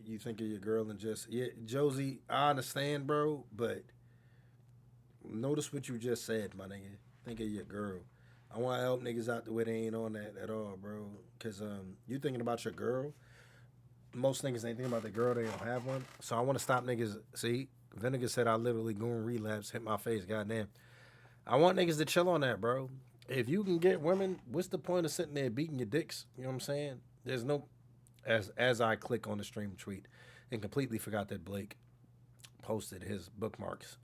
you think of your girl and just yeah, Josie. I understand, bro, but notice what you just said, my nigga. Think of your girl. I want to help niggas out the way they ain't on that at all, bro. Cause you thinking about your girl. Most niggas ain't thinking about the girl. They don't have one. So I want to stop niggas. See, Vinegar said I literally go in relapse, hit my face. Goddamn. I want niggas to chill on that, bro. If you can get women, what's the point of sitting there beating your dicks? You know what I'm saying? There's no. As I click on the stream tweet, and completely forgot that Blake posted his bookmarks.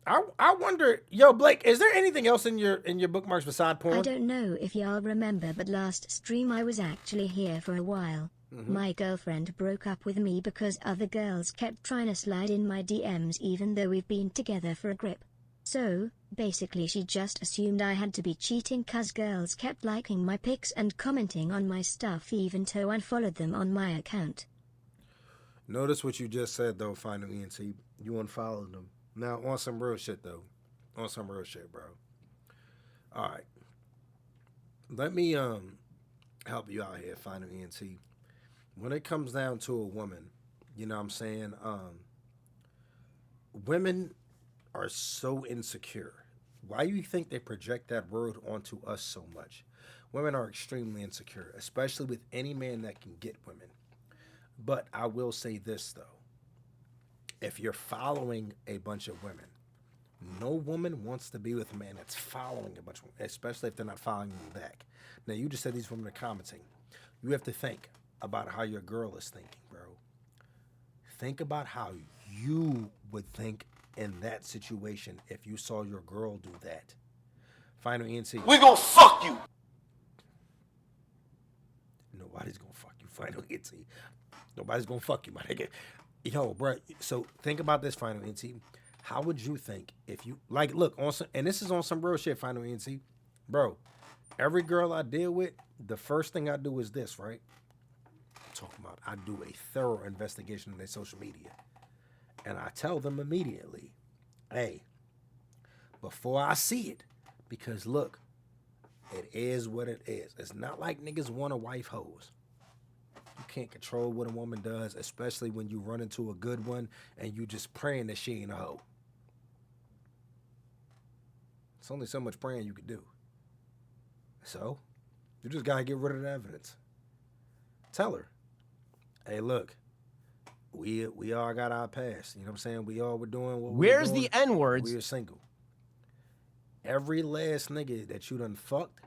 I wonder, yo, Blake, is there anything else in your bookmarks beside I porn? don't know if y'all remember, but last stream I was actually here for a while. My girlfriend broke up with me because other girls kept trying to slide in my DMs even though we've been together for a grip. So, basically she just assumed I had to be cheating cause girls kept liking my pics and commenting on my stuff even though I unfollowed them on my account. Notice what you just said though, Final ENT. You unfollowed them. Now on some real shit though. On some real shit, bro. Alright. Let me help you out here, Final ENT. When it comes down to a woman, you know what I'm saying? Women are so insecure. Why do you think they project that word onto us so much? Women are extremely insecure, especially with any man that can get women. But I will say this though. If you're following a bunch of women, no woman wants to be with a man that's following a bunch of women, especially if they're not following you back. Now, you just said these women are commenting. You have to think about how your girl is thinking, bro. Think about how you would think in that situation if you saw your girl do that. Final ENT. We gonna fuck you. Nobody's gonna fuck you, Final ENT. Nobody's gonna fuck you, my nigga. Yo, bro. So think about this, Final ENT. How would you think if you like look on some, and this is on some real shit, Final ENT, bro? Every girl I deal with, the first thing I do is this, right? I'm talking about I do a thorough investigation of their social media, and I tell them immediately, hey, before I see it, because look, it is what it is. It's not like niggas want a wife hoes. You can't control what a woman does, especially when you run into a good one and you just praying that she ain't a hoe. It's only so much praying you could do. So, you just gotta get rid of the evidence. Tell her, hey, look, we all got our past. You know what I'm saying? We all were doing what we were Where's doing. the N-words? We were single. Every last nigga that you done fucked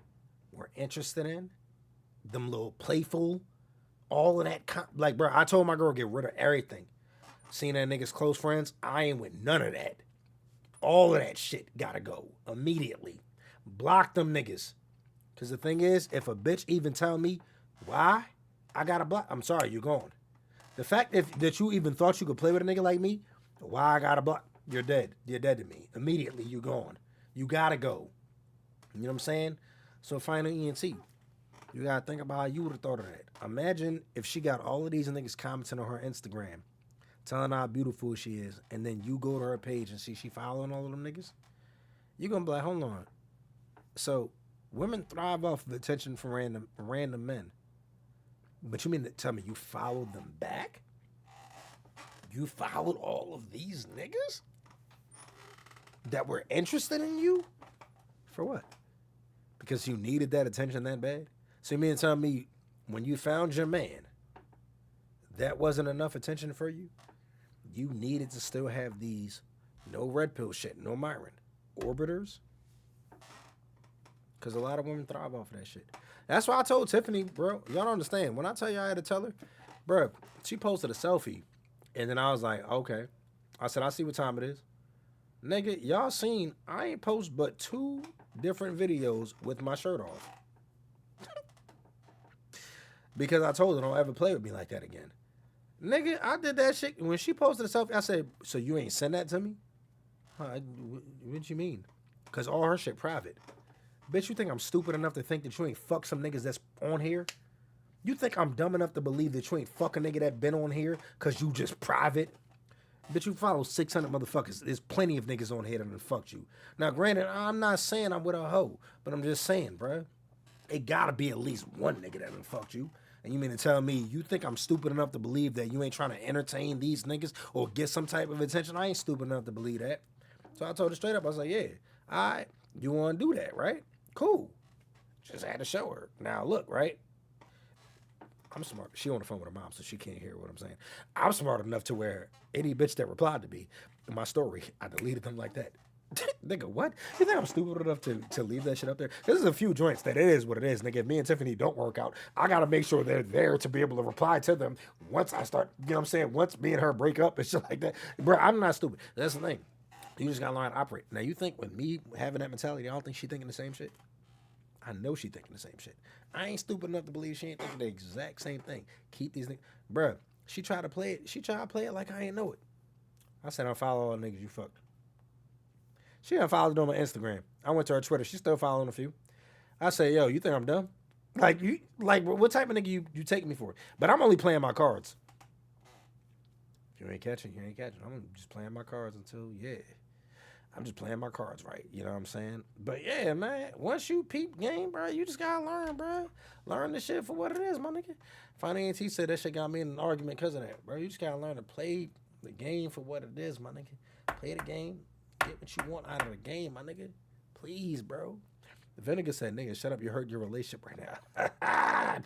were interested in, them little playful, all of that, like, bro, I told my girl, get rid of everything. Seeing that nigga's close friends, I ain't with none of that. All of that shit gotta go immediately. Block them niggas. Because the thing is, if a bitch even tell me why I gotta block, I'm sorry, you're gone. The fact that you even thought you could play with a nigga like me, why I gotta block, you're dead. You're dead to me. Immediately, you're gone. You gotta go. You know what I'm saying? So Final ENT, you gotta think about how you would have thought of that. Imagine if she got all of these niggas commenting on her Instagram, telling how beautiful she is, and then you go to her page and see she following all of them niggas. You gonna be like, hold on. So women thrive off of attention from random men. But you mean to tell me you followed them back? You followed all of these niggas that were interested in you? For what? Because you needed that attention that bad? So you mean to tell me when you found your man, that wasn't enough attention for you? You needed to still have these no red pill shit, no Myron, orbiters? Because a lot of women thrive off of that shit. That's why I told Tiffany, bro, y'all don't understand. When I tell you I had to tell her, bro, she posted a selfie. And then I was like, okay. I said, I see what time it is. Nigga, y'all seen, I ain't post but 2 different videos with my shirt off. Because I told her, don't ever play with me like that again. Nigga, I did that shit. When she posted a selfie, I said, so you ain't send that to me? What you mean? Because all her shit private. Bitch, you think I'm stupid enough to think that you ain't fuck some niggas that's on here? You think I'm dumb enough to believe that you ain't fuck a nigga that been on here because you just private? Bitch, you follow 600 motherfuckers. There's plenty of niggas on here that done fucked you. Now, granted, I'm not saying I'm with a hoe, but I'm just saying, bruh. It gotta be at least one nigga that done fucked you. And you mean to tell me you think I'm stupid enough to believe that you ain't trying to entertain these niggas or get some type of attention? I ain't stupid enough to believe that. So I told her straight up, I was like, yeah, all right, you want to do that, right? Cool. Just had to show her. Now look, right? I'm smart. She on the phone with her mom, so she can't hear what I'm saying. I'm smart enough to where any bitch that replied to me in my story, I deleted them like that. Nigga, what? You think I'm stupid enough to leave that shit up there? There's a few joints that it is what it is. Nigga, if me and Tiffany don't work out, I gotta make sure they're there to be able to reply to them once I start, you know what I'm saying? Once me and her break up and shit like that. Bro, I'm not stupid. That's the thing. You just gotta learn how to operate. Now, you think with me having that mentality, I don't think she thinking the same shit? I know she thinking the same shit. I ain't stupid enough to believe she ain't thinking the exact same thing. Keep these niggas. Bruh, she tried to play it. She tried to play it like I ain't know it. I said, unfollow all the niggas you fucked. She unfollowed on my Instagram. I went to her Twitter. She's still following a few. I say, yo, you think I'm dumb? Like, what type of nigga you take me for? But I'm only playing my cards. If you ain't catching, you ain't catching. I'm just playing my cards until, yeah. I'm just playing my cards right. You know what I'm saying? But yeah, man, once you peep game, bro, you just gotta learn, bro. Learn the shit for what it is, my nigga. Final AT said that shit got me in an argument because of that, bro. You just gotta learn to play the game for what it is, my nigga. Play the game. Get what you want out of the game, my nigga. Please, bro. The Vinegar said, nigga, shut up. You hurt your relationship right now.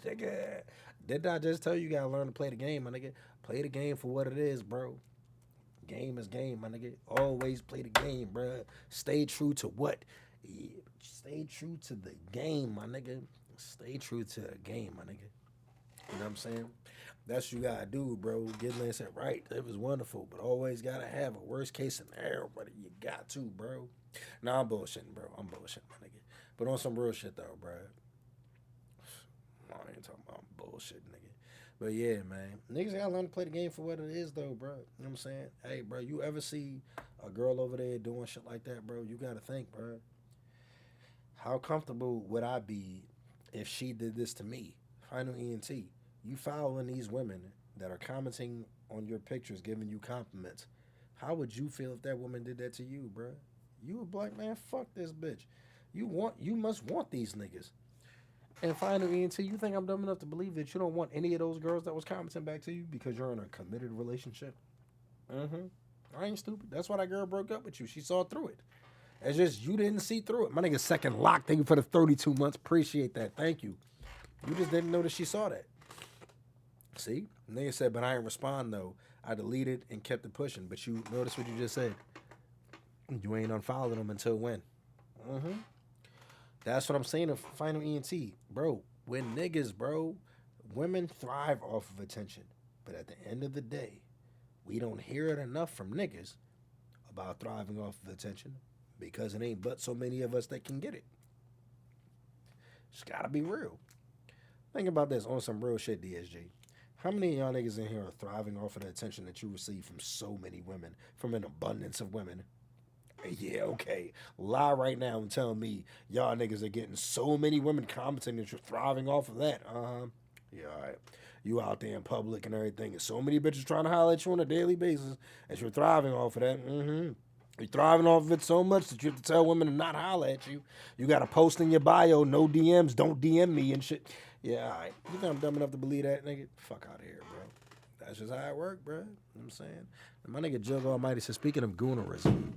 Nigga. Did I just tell you gotta learn to play the game, my nigga? Play the game for what it is, bro. Game is game, my nigga. Always play the game, bro. Stay true to what? Yeah, stay true to the game, my nigga. Stay true to the game, my nigga. You know what I'm saying? That's what you gotta do, bro. Get Lance said, right. It was wonderful, but always gotta have a worst case scenario, brother. You got to, bro. Nah, I'm bullshitting, bro. I'm bullshitting, my nigga. But on some real shit, though, bro. I ain't talking about bullshit, nigga. But yeah, man. Niggas gotta learn to play the game for what it is, though, bro. You know what I'm saying? Hey, bro, you ever see a girl over there doing shit like that, bro? You gotta think, bro. How comfortable would I be if she did this to me? Final ENT. You following these women that are commenting on your pictures, giving you compliments. How would you feel if that woman did that to you, bro? You would be like, man, fuck this bitch. You must want these niggas. And finally, ENT, you think I'm dumb enough to believe that you don't want any of those girls that was commenting back to you because you're in a committed relationship? I ain't stupid. That's why that girl broke up with you. She saw through it. It's just you didn't see through it. My nigga second lock. Thank you for the 32 months. Appreciate that. Thank you. You just didn't know that she saw that. See? Nigga said, but I ain't respond though. I deleted and kept it pushing. But you notice what you just said. You ain't unfollowed them until when? That's what I'm saying to Final ENT. Bro, when niggas, bro, women thrive off of attention. But at the end of the day, we don't hear it enough from niggas about thriving off of attention because it ain't but so many of us that can get it. It's gotta be real. Think about this on some real shit, DSG. How many of y'all niggas in here are thriving off of the attention that you receive from so many women, from an abundance of women? Yeah, okay. Lie right now and tell me y'all niggas are getting so many women commenting that you're thriving off of that. Yeah, all right. You out there in public and everything, and so many bitches trying to holler at you on a daily basis, and you're thriving off of that. You're thriving off of it so much that you have to tell women to not holler at you. You got to post in your bio, no DMs, don't DM me and shit. Yeah, all right. You think I'm dumb enough to believe that, nigga? Fuck out of here, bro. That's just how it work, bro. You know what I'm saying? And my nigga Jug Almighty said, speaking of goonerism.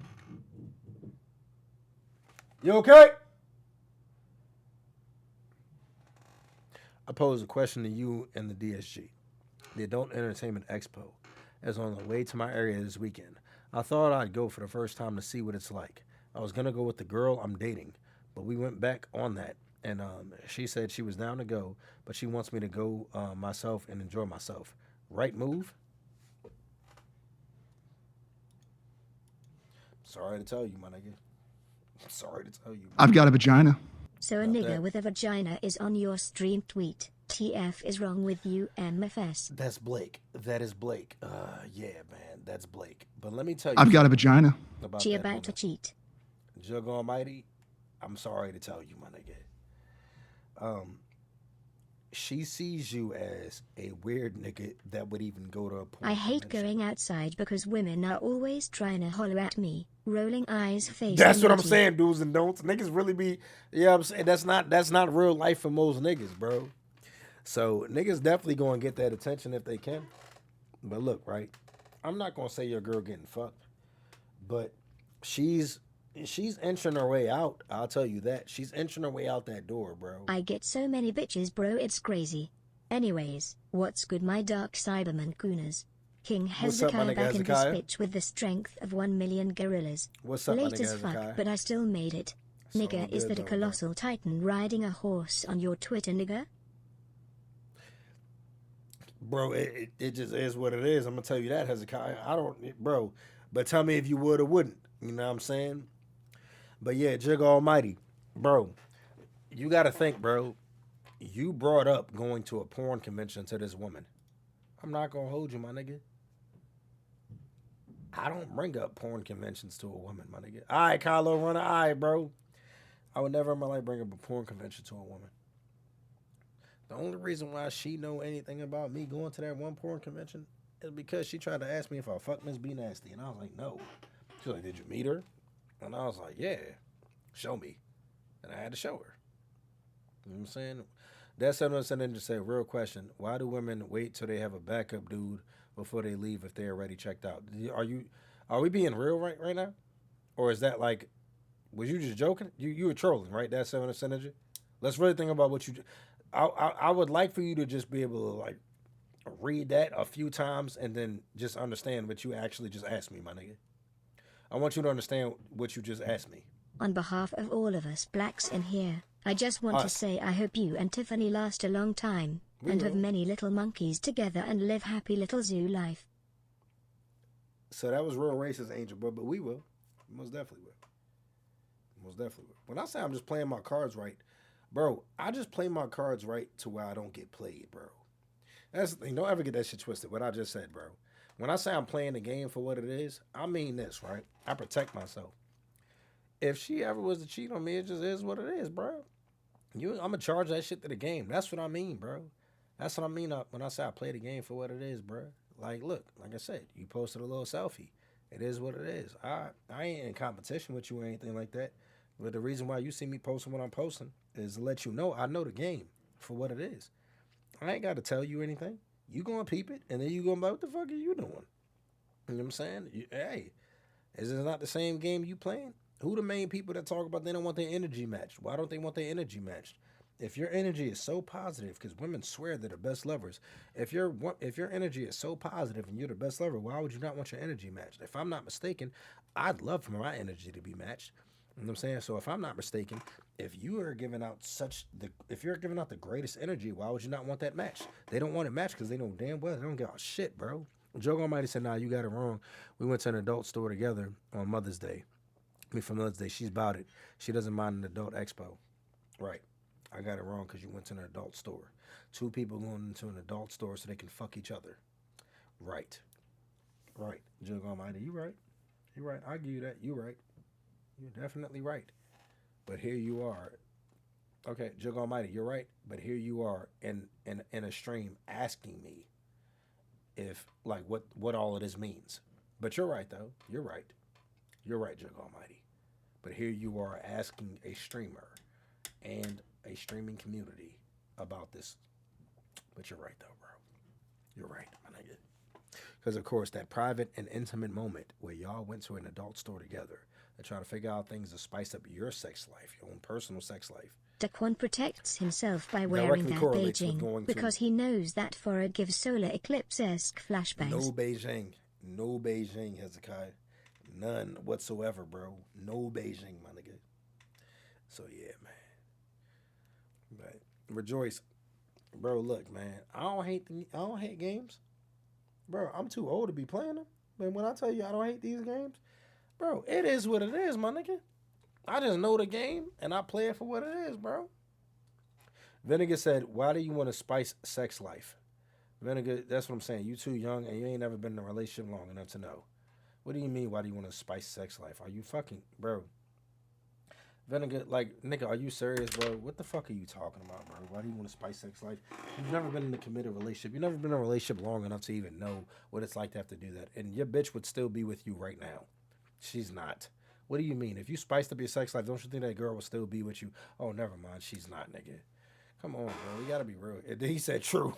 You okay? I pose a question to you and the DSG. The Adult Entertainment Expo is on the way to my area this weekend. I thought I'd go for the first time to see what it's like. I was going to go with the girl I'm dating, but we went back on that. And she said she was down to go, but she wants me to go myself and enjoy myself. Right move? Sorry to tell you, my nigga. I'm sorry to tell you. I've got a vagina. So a nigga with a vagina is on your stream tweet. TF is wrong with you, MFS. That's Blake. That is Blake. Yeah, man, that's Blake. But let me tell you. I've got a vagina. She about to cheat. Jug Almighty, I'm sorry to tell you, my nigga. She sees you as a weird nigga that would even go to a porn I hate convention. going outside because women are always trying to holler at me. Rolling eyes, face. That's what I'm emoji. saying, do's and don'ts. Niggas really be, yeah, I'm saying that's not real life for most niggas, bro. So niggas definitely gonna get that attention if they can. But look, right? I'm not gonna say your girl getting fucked, but she's she's inching her way out. I'll tell you that. She's inching her way out that door, bro. I get so many bitches, bro, it's crazy. Anyways, what's good, my dark Cyberman Cooners? King What's up, my Hezekiah nigga back in this Hezekiah? bitch with the strength of 1 million gorillas. What's up, my Late nigga as fuck, Hezekiah? but I still made it. It's all Nigga, is good that a though, bro. colossal titan riding a horse on your Twitter, nigga? Bro, it just is what it is. I'm gonna tell you that, Hezekiah. I don't, bro. But tell me if you would or wouldn't. You know what I'm saying? But yeah, Jig Almighty, bro. You got to think, bro. You brought up going to a porn convention to this woman. I'm not gonna hold you, my nigga. I don't bring up porn conventions to a woman, my nigga. All right, Kylo Runner, all right, bro. I would never in my life bring up a porn convention to a woman. The only reason why she know anything about me going to that one porn convention is because she tried to ask me if I fuck Miss B Nasty, and I was like, no. She's like, did you meet her? And I was like, yeah. Show me. And I had to show her. You know what I'm saying? That's something to say. Real question: why do women wait till they have a backup dude before they leave if they're already checked out? Are we being real right now, or is that like, was you just joking? You were trolling, right? That's 7% energy. Let's really think about what you. I would like for you to just be able to like read that a few times and then just understand what you actually just asked me, my nigga. I want you to understand what you just asked me. On behalf of all of us blacks in here, I just want to Us. say I hope you and Tiffany last a long time, We and have will. many little monkeys together and live happy little zoo life. So that was real racist, Angel, but we will. Most definitely will. Most definitely will. When I say I'm just playing my cards right, bro, I just play my cards right to where I don't get played, bro. That's the thing. Don't ever get that shit twisted. What I just said, bro. When I say I'm playing the game for what it is, I mean this, right? I protect myself. If she ever was to cheat on me, it just is what it is, bro. I'm gonna charge that shit to the game. That's what I mean, bro. That's what I mean when I say I play the game for what it is, bro. Like, look, like I said, you posted a little selfie. It is what it is. I ain't in competition with you or anything like that. But the reason why you see me posting what I'm posting is to let you know I know the game for what it is. I ain't got to tell you anything. You gonna peep it, and then you gonna be like, what the fuck are you doing? You know what I'm saying? Hey, is this not the same game you playing? Who the main people that talk about they don't want their energy matched? Why don't they want their energy matched? If your energy is so positive, because women swear they're the best lovers. If your energy is so positive and you're the best lover, why would you not want your energy matched? If I'm not mistaken, I'd love for my energy to be matched. You know what I'm saying? So if I'm not mistaken, if you're giving out the greatest energy, why would you not want that match? They don't want it matched because they know damn well they don't give a shit, bro. Joe Almighty said, nah, you got it wrong. We went to an adult store together on Mother's Day. For Mother's Day, she's about it. She doesn't mind an adult expo. Right. I got it wrong because you went to an adult store. Two people going into an adult store so they can fuck each other. Right. Right. Joe Almighty, you right. You right. I'll give you that. You right. You're definitely right. But here you are. Okay, Joe Almighty, you're right. But here you are in a stream asking me if like what all of this means. But you're right though. You're right. You're right, Joe Almighty. But here you are asking a streamer and a streaming community about this. But you're right though, bro. You're right, my nigga. Because of course that private and intimate moment where y'all went to an adult store together to try to figure out things to spice up your sex life, your own personal sex life. DAQUAN protects himself by wearing Directly that correlates with Beijing going because to he knows that forehead gives solar eclipse-esque flashbangs. no Beijing. No Beijing, Hezekiah. None whatsoever, bro. No Beijing, my nigga. So yeah, man. But rejoice, bro. Look, man. I don't hate games, bro. I'm too old to be playing them. But when I tell you I don't hate these games, bro, it is what it is, my nigga. I just know the game and I play it for what it is, bro. Vinegar said, "Why do you want to spice sex life?" Vinegar, that's what I'm saying. You too young and you ain't never been in a relationship long enough to know. What do you mean? Why do you want to spice sex life? Are you fucking, bro? Vinegar, like, nigga, are you serious, bro? What the fuck are you talking about, bro? Why do you want to spice sex life? You've never been in a committed relationship. You've never been in a relationship long enough to even know what it's like to have to do that. And your bitch would still be with you right now. She's not. What do you mean? If you spiced up your sex life, don't you think that girl will still be with you? Oh, never mind. She's not, nigga. Come on, bro. We gotta be real. And then he said true.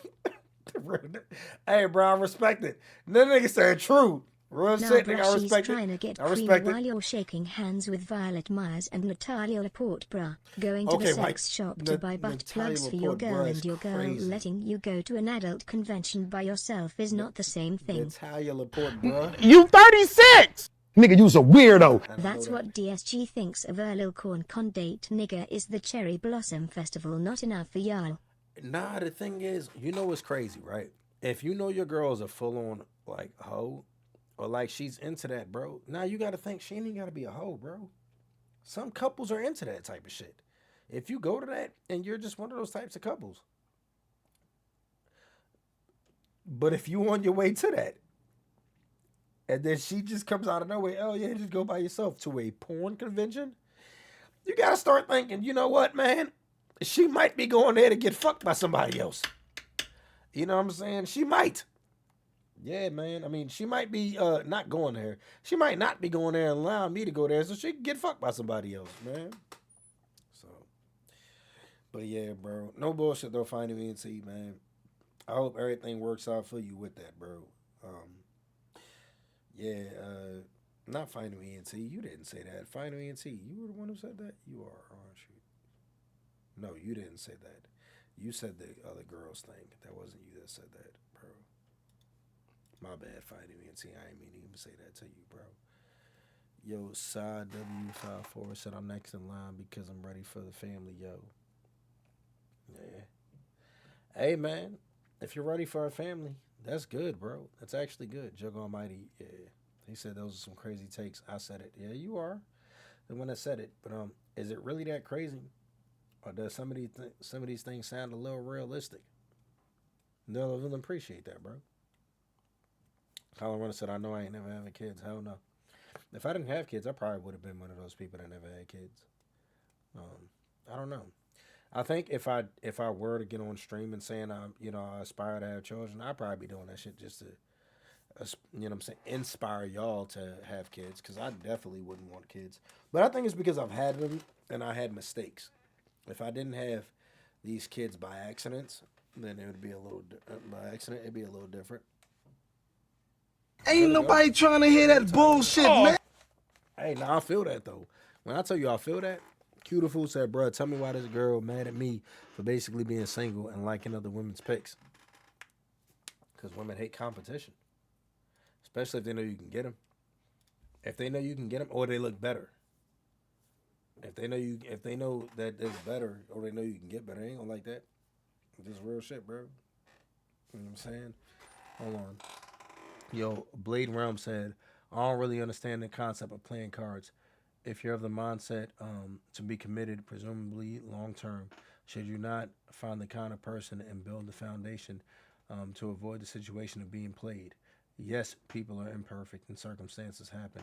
Hey, bro, I respect it. Then nigga said true. Real Now, shit, nigga. I bruh, she's respect it. trying to get I cream respect while it. you're shaking hands with Violet Myers and Natalia Laporte, bruh. Going to the Okay, sex shop to buy butt Natalia plugs for your Laporte, girl, bruh, and is your girl crazy. letting you go to an adult convention by yourself is not the same thing. Natalia Laporte, bruh. You 36! Nigga, you's a weirdo. That's what DSG thinks of a Lil Corn con date, nigga. Is the Cherry Blossom Festival not enough for y'all? Nah, the thing is, you know what's crazy, right? If you know your girl is a full-on, like, hoe, or like she's into that, bro, now you gotta think she ain't gotta be a hoe, bro. Some couples are into that type of shit. If you go to that and you're just one of those types of couples. But if you on your way to that, and then she just comes out of nowhere, oh yeah, just go by yourself to a porn convention, you gotta start thinking, you know what, man? She might be going there to get fucked by somebody else. You know what I'm saying? She might. Yeah, man. I mean, she might be not going there. She might not be going there and allowing me to go there so she can get fucked by somebody else, man. So, but yeah, bro. No bullshit though, finding ENT, man. I hope everything works out for you with that, bro. Yeah, not finding ENT. You didn't say that. Finding ENT. You were the one who said that? You are, aren't you? No, you didn't say that. You said the other girls thing. That wasn't you that said that, bro. My bad, finding ENT. I didn't mean to even say that to you, bro. Yo, Side W54 said I'm next in line because I'm ready for the family, yo. Yeah. Hey, man, if you're ready for a family, that's good, bro. That's actually good. Jug Almighty, yeah. He said those are some crazy takes. I said it. Yeah, you are the one that said it. But is it really that crazy? Or does some of these things sound a little realistic? None of them appreciate that, bro. Colin Runner said, I know I ain't never having kids. Hell no. If I didn't have kids, I probably would have been one of those people that never had kids. I don't know. I think if I were to get on stream and saying I aspire to have children, I'd probably be doing that shit just to inspire y'all to have kids, because I definitely wouldn't want kids. But I think it's because I've had them and I had mistakes. If I didn't have these kids by accidents, then it would be a little by accident. It'd be a little different. Ain't nobody trying to hear that bullshit, man. Hey, now I feel that though. When I tell you I feel that, Q the Fool said, "Bro, tell me why this girl mad at me for basically being single and liking other women's pics." Because women hate competition, especially if they know you can get them. If they know you can get them, or they look better. If they know that it's better, or they know you can get better, they ain't gonna like that. Just real shit, bro. You know what I'm saying? Hold on. Yo, Blade Realm said, I don't really understand the concept of playing cards. If you're of the mindset to be committed, presumably long term, should you not find the kind of person and build the foundation to avoid the situation of being played? Yes, people are imperfect and circumstances happen,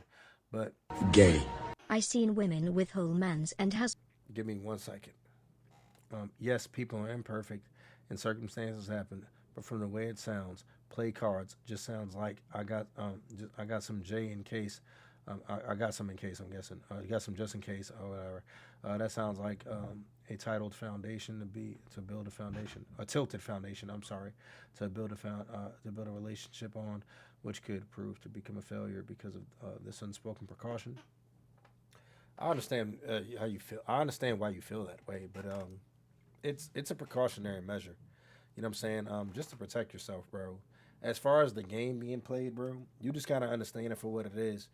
but Gay. I seen women with whole mans and husbands. give me 1 second. Yes, people are imperfect and circumstances happen, but from the way it sounds, play cards just sounds like I got some J in case. I got some in case, I'm guessing. You got some just in case or whatever. That sounds like a titled foundation to build a foundation, a tilted foundation. I'm sorry, to build a relationship on, which could prove to become a failure because of this unspoken precaution. I understand how you feel. I understand why you feel that way, but it's a precautionary measure. You know what I'm saying? Just to protect yourself, bro. As far as the game being played, bro, you just gotta understand it for what it is,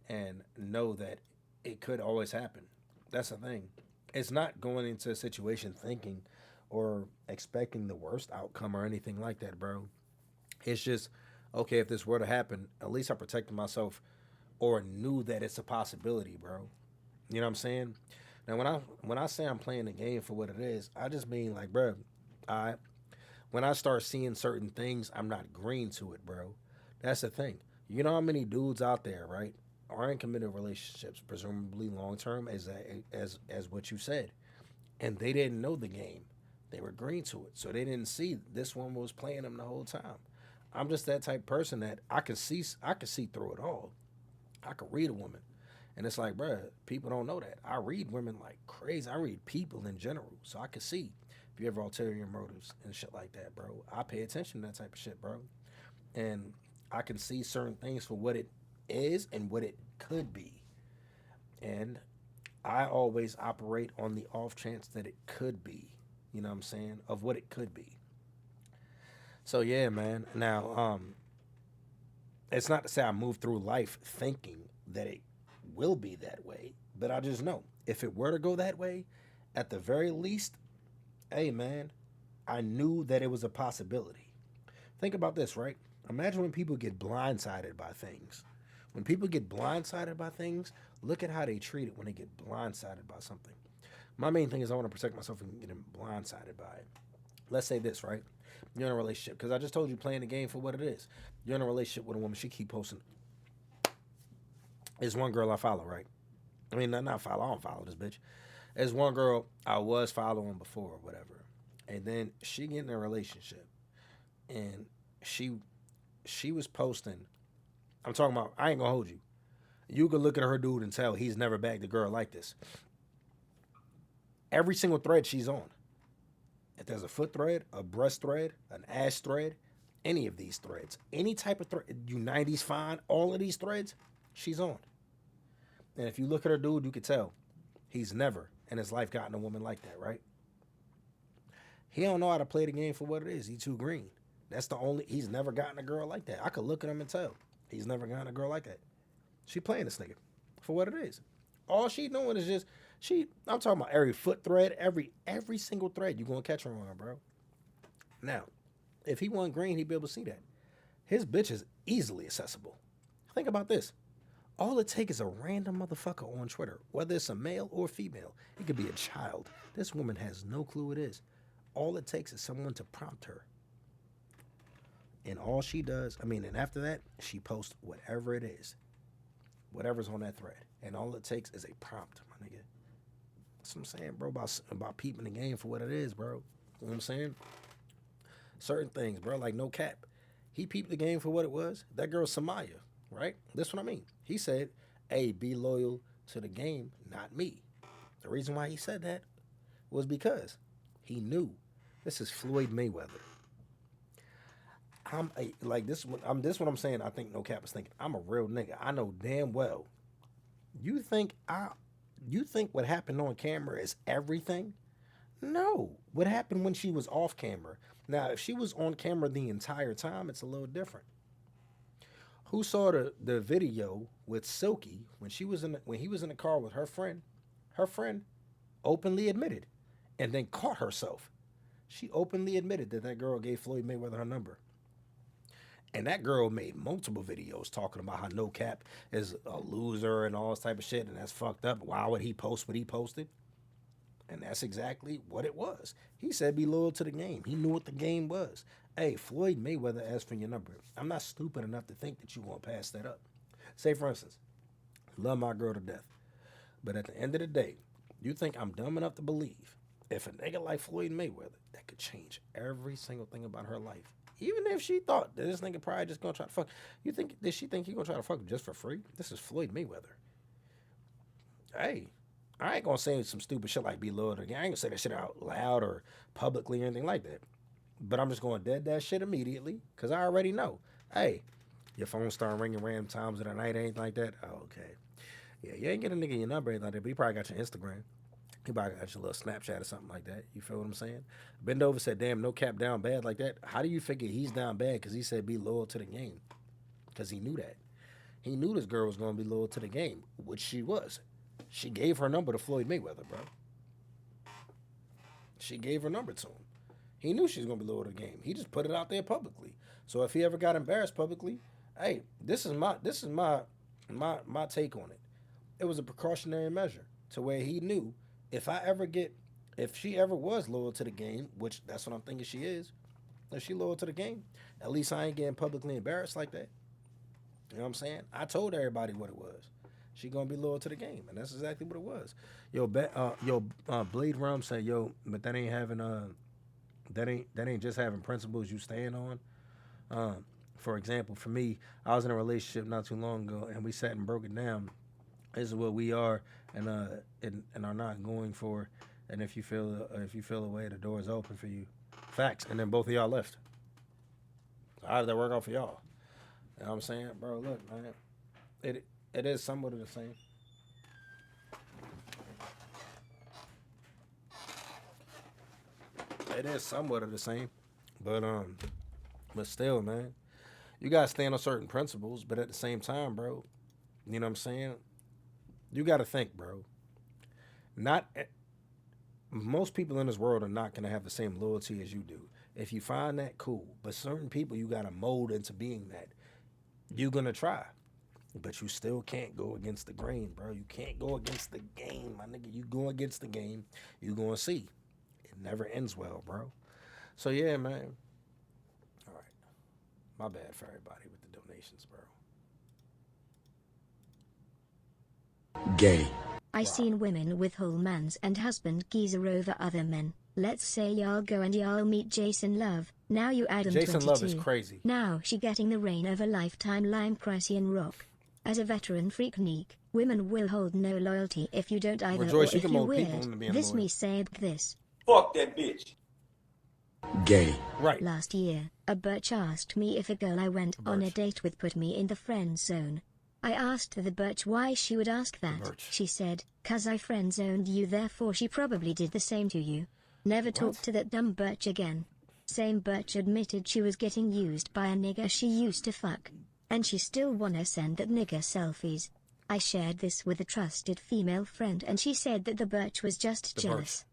and know that it could always happen. That's the thing. It's not going into a situation thinking or expecting the worst outcome or anything like that, bro. It's just, okay, if this were to happen, at least I protected myself or knew that it's a possibility, bro. You know what I'm saying? Now, when I say I'm playing the game for what it is, I just mean like, bro, I when I start seeing certain things, I'm not green to it, bro. That's the thing. You know how many dudes out there, right, are in committed relationships, presumably long term, as what you said, and they didn't know the game. They were green to it, so they didn't see this one was playing them the whole time. I'm just that type of person that I can see through it all. I could read a woman. And it's like, bruh, people don't know that. I read women like crazy. I read people in general. So I can see if you have ulterior motives and shit like that, bro. I pay attention to that type of shit, bro. And I can see certain things for what it is and what it could be. And I always operate on the off chance that it could be, you know what I'm saying, of what it could be. So yeah, man. Now, it's not to say I move through life thinking that it will be that way, but I just know if it were to go that way, at the very least, hey man, I knew that it was a possibility. Think about this, right? Imagine when people get blindsided by things. When people get blindsided by things, look at how they treat it when they get blindsided by something. My main thing is I want to protect myself from getting blindsided by it. Let's say this, right? You're in a relationship, because I just told you playing the game for what it is. You're in a relationship with a woman, she keep posting. There's one girl I follow, right? I mean, not follow, I don't follow this bitch. There's one girl I was following before or whatever. And then she get in a relationship. And she was posting. I'm talking about, I ain't gonna hold you. You can look at her dude and tell he's never bagged a girl like this. Every single thread she's on. If there's a foot thread, a breast thread, an ass thread, any of these threads, any type of thread, you 90s fine, all of these threads, she's on. And if you look at her dude, you could tell he's never in his life gotten a woman like that, right? He don't know how to play the game for what it is. He too green. That's the only, he's never gotten a girl like that. I could look at him and tell he's never gotten a girl like that. She playing this nigga for what it is. All she doing is just, I'm talking about every foot thread, every single thread you gonna catch her on, bro. Now, if he wasn't green, he'd be able to see that. His bitch is easily accessible. Think about this. All it takes is a random motherfucker on Twitter, whether it's a male or female. It could be a child. This woman has no clue it is. All it takes is someone to prompt her. And all she does, and after that, she posts whatever it is. Whatever's on that thread. And all it takes is a prompt, my nigga. That's what I'm saying, bro, about peeping the game for what it is, bro. You know what I'm saying? Certain things, bro, like no cap. He peeped the game for what it was. That girl Samaya, right? That's what I mean. He said, hey, be loyal to the game, not me. The reason why he said that was because he knew this is Floyd Mayweather. This what I'm saying. I think no cap is thinking. I'm a real nigga. I know damn well. You think what happened on camera is everything? No. What happened when she was off camera? Now, if she was on camera the entire time, it's a little different. Who saw the video with Silky when he was in the car with her friend? Her friend openly admitted, and then caught herself. She openly admitted that girl gave Floyd Mayweather her number. And that girl made multiple videos talking about how no cap is a loser and all this type of shit, and that's fucked up. Why would he post what he posted? And that's exactly what it was. He said be loyal to the game. He knew what the game was. Hey, Floyd Mayweather asked for your number. I'm not stupid enough to think that you won't pass that up. Say, for instance, love my girl to death. But at the end of the day, you think I'm dumb enough to believe if a nigga like Floyd Mayweather, that could change every single thing about her life. Even if she thought that this nigga probably just gonna try to fuck, did she think he gonna try to fuck just for free? This is Floyd Mayweather. Hey, I ain't gonna say some stupid shit like be loyal to the game. I ain't gonna say that shit out loud or publicly or anything like that. But I'm just gonna dead that shit immediately, because I already know. Hey, your phone start ringing random times of the night, ain't like that? Oh, okay. Yeah, you ain't get a nigga your number, ain't like that, but he probably got your Instagram. He probably got your little Snapchat or something like that. You feel what I'm saying? Bend over said, damn, no cap down bad like that. How do you figure he's down bad? Because he said be loyal to the game. Because he knew that. He knew this girl was going to be loyal to the game, which she was. She gave her number to Floyd Mayweather, bro. She gave her number to him. He knew she was going to be loyal to the game. He just put it out there publicly. So if he ever got embarrassed publicly, hey, this is my take on it. It was a precautionary measure to where he knew if she ever was loyal to the game, which that's what I'm thinking she is, if she loyal to the game, at least I ain't getting publicly embarrassed like that. You know what I'm saying? I told everybody what it was. She gonna be loyal to the game, and that's exactly what it was. Blade Rum said, but that ain't just having principles you stand on. For example, for me, I was in a relationship not too long ago, and we sat and broke it down. This is what we are and are not going for, And if you feel a way, the door is open for you. Facts. And then both of y'all left. So how did that work out for y'all? You know what I'm saying? Bro, look, man. It is somewhat of the same. It is somewhat of the same. But still, man. You gotta stand on certain principles, but at the same time, bro, you know what I'm saying? You gotta think, bro. Not most people in this world are not gonna have the same loyalty as you do. If you find that, cool. But certain people you gotta mold into being that. You're gonna try. But you still can't go against the grain, bro. You can't go against the game, my nigga. You go against the game, you gonna see. It never ends well, bro. So yeah, man. All right. My bad for everybody with the donations, bro. Gay. I seen women with whole mans and husband geezer over other men. Let's say y'all go and y'all meet Jason Love. Now you add him Jason 22. Love is crazy. Now she getting the reign of a lifetime lime Christian rock. As a veteran freaknik, women will hold no loyalty if you don't either, Joyce, or you if can you mold people weird. into being This loyal. me said this. Fuck that bitch. Gay. Right. Last year, a birch asked me if a girl I went on a date with put me in the friend zone. I asked the birch why she would ask that. She said, "'Cause I friend zoned you, therefore she probably did the same to you." Never talked to that dumb birch again. Same birch admitted she was getting used by a nigga she used to fuck. And she still wanna send that nigga selfies. I shared this with a trusted female friend and she said that the birch was just jealous.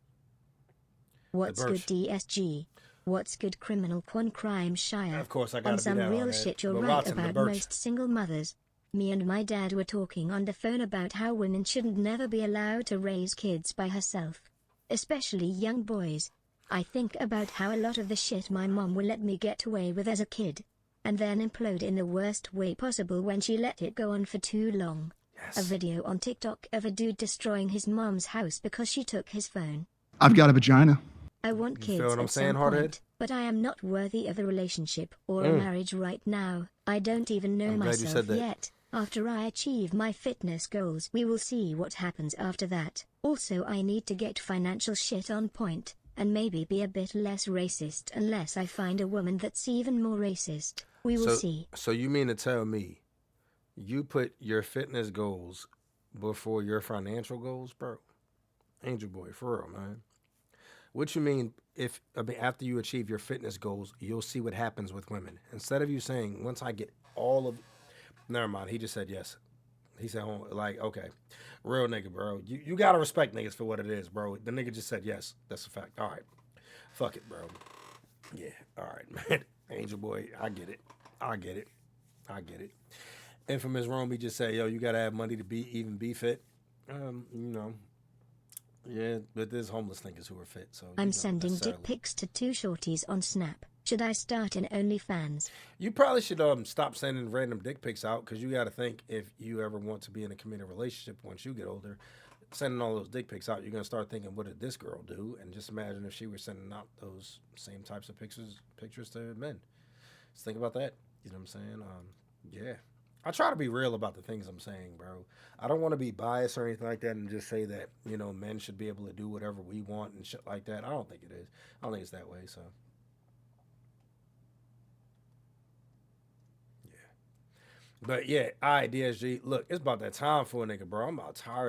What's good DSG? What's good criminal quan crime shire? Of course, I On gotta be some that real on that. shit you're But right Watson, the about birch. most single mothers. Me and my dad were talking on the phone about how women shouldn't never be allowed to raise kids by herself. Especially young boys. I think about how a lot of the shit my mom will let me get away with as a kid. And then implode in the worst way possible when she let it go on for too long. Yes. A video on TikTok of a dude destroying his mom's house because she took his phone. I've got a vagina. I want You kids feel what I'm at saying, some Hardhead? point, but I am not worthy of a relationship or a marriage right now. I don't even know I'm glad you myself said that. yet. After I achieve my fitness goals, we will see what happens after that. Also, I need to get financial shit on point, and maybe be a bit less racist unless I find a woman that's even more racist. We will see. So you mean to tell me you put your fitness goals before your financial goals, bro? Angel boy, for real, man. What you mean after you achieve your fitness goals, you'll see what happens with women. Instead of you saying, once I get all of... Never mind, he just said yes. He said, okay. Real nigga, bro. You gotta respect niggas for what it is, bro. The nigga just said yes. That's a fact. All right. Fuck it, bro. Yeah, all right, man. Angel boy, I get it. Infamous Romy just said, yo, you gotta have money to be fit. Yeah, but there's homeless niggas who are fit, so I'm sending dick pics to 2 shorties on Snap. Should I start an OnlyFans? You probably should stop sending random dick pics out, because you got to think, if you ever want to be in a committed relationship once you get older, sending all those dick pics out, you're gonna start thinking, what did this girl do? And just imagine if she were sending out those same types of pictures to men. Just think about that. You know what I'm saying? Yeah. I try to be real about the things I'm saying, bro. I don't want to be biased or anything like that and just say that, men should be able to do whatever we want and shit like that. I don't think it is. I don't think it's that way, so. Yeah. But yeah, all right, DSG. Look, it's about that time for a nigga, bro. I'm about tired.